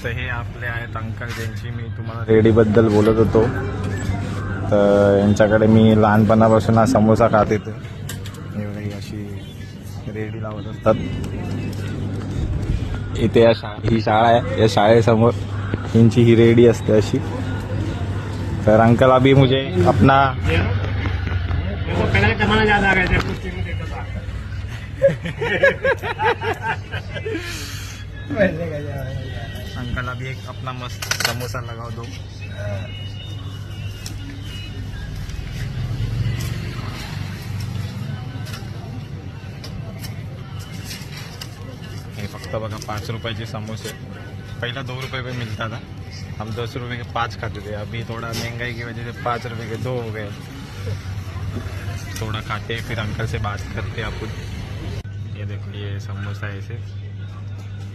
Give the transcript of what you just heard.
तर हे आपले आहेत अंकल ज्यांची मी तुम्हाला रेडीबद्दल बोलत होतो. तर यांच्याकडे मी लहानपणापासून हा समोसा खात येतो. एवढी अशी रेडी लावत असतात. इथे ही शाळा आहे, या शाळेसमोर यांची ही रेडी असते अशी. तर अंकल अभी मुझे अपना अंकल अभी एक अपना मस्त समोसा लगाओ दो. हे फक्त बघा 5 रुपयाचे समोसे. पहला 2 रुपये पे मिलता था, हम 10 रुपये के 5 खाते थे. अभी थोड़ा महंगाई की वजह से 5 रुपये के 2 हो गए. थोड़ा खाते फिर अंकल से बात करते अपन. ये देखो ये समोसा ऐसे